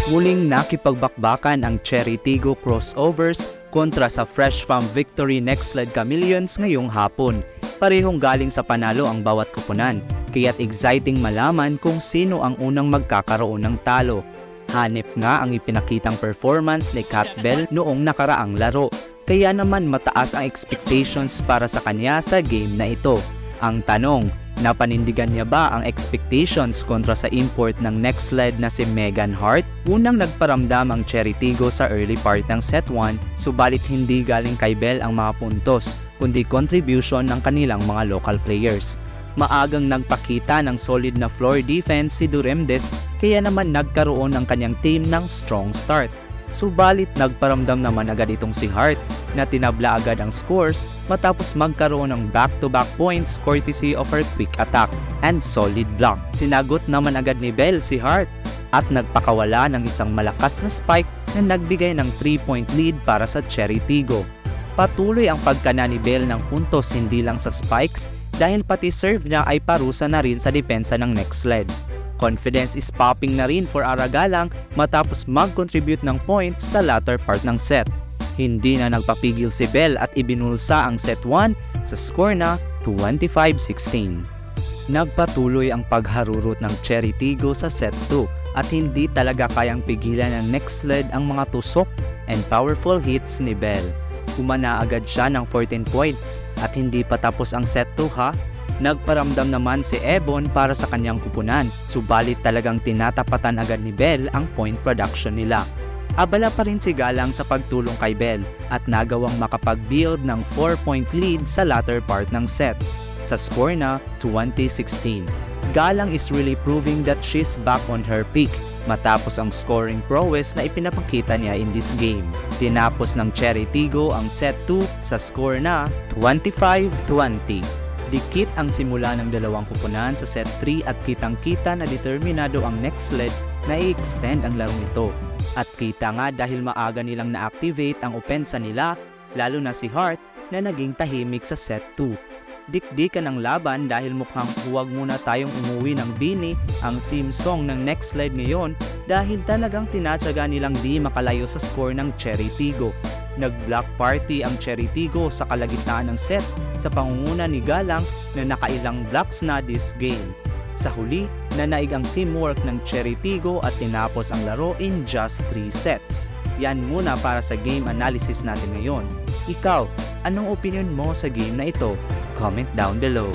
Muling nakipagbakbakan ang Cherry Tigo crossovers kontra sa Fresh Fam Victory Next Sled Chameleons ngayong hapon. Parehong galing sa panalo ang bawat koponan, kaya't exciting malaman kung sino ang unang magkakaroon ng talo. Hanep nga ang ipinakitang performance ni Cat Bell noong nakaraang laro, kaya naman mataas ang expectations para sa kanya sa game na ito. Ang tanong, napanindigan niya ba ang expectations kontra sa import ng next sled na si Megan Hart? Unang nagparamdam ang Cherry Tigo sa early part ng set 1, subalit hindi galing kay Bell ang mga puntos, kundi contribution ng kanilang mga local players. Maagang nagpakita ng solid na floor defense si Duremdes, kaya naman nagkaroon ang kanyang team ng strong start. Subalit nagparamdam naman agad itong si Hart na tinabla agad ang scores matapos magkaroon ng back-to-back points courtesy of her quick attack and solid block. Sinagot naman agad ni Bell si Hart at nagpakawala ng isang malakas na spike na nagbigay ng 3-point lead para sa Cherry Tigo. Patuloy ang pagkana ni Bell ng puntos hindi lang sa spikes dahil pati serve niya ay parusa na rin sa depensa ng next sled. Confidence is popping na rin for Aragalang matapos mag-contribute ng points sa latter part ng set. Hindi na nagpapigil si Bell at ibinulsa ang set 1 sa score na 25-16. Nagpatuloy ang pagharurot ng Cherry Tigo sa set 2 at hindi talaga kayang pigilan ng next sled ang mga tusok and powerful hits ni Bell. Kumana agad siya ng 14 points at hindi pa tapos ang set 2 ha. Nagparamdam naman si Ebon para sa kanyang kupunan, subalit talagang tinatapatan agad ni Bell ang point production nila. Abala pa rin si Galang sa pagtulong kay Bell at nagawang makapag-build ng 4-point lead sa latter part ng set, sa score na 20-16. Galang is really proving that she's back on her peak matapos ang scoring prowess na ipinapakita niya in this game. Tinapos ng Cherry Tigo ang set 2 sa score na 25-20. Dikit ang simula ng dalawang kupunan sa set 3 at kitang-kita na determinado ang next sled na i-extend ang larong ito. At kita nga dahil maaga nilang na-activate ang opensa nila, lalo na si Hart na naging tahimik sa set 2. Dikdikan ang laban dahil mukhang huwag muna tayong umuwi ng bini ang theme song ng next sled ngayon dahil talagang tinatsaga nilang di makalayo sa score ng Cherry Tigo. Nag-block party ang Cherry Tigo sa kalagitnaan ng set sa pangunguna ni Galang na nakailang blocks na this game. Sa huli, nanaig ang teamwork ng Cherry Tigo at tinapos ang laro in just 3 sets. Yan muna para sa game analysis natin ngayon. Ikaw, anong opinion mo sa game na ito? Comment down below.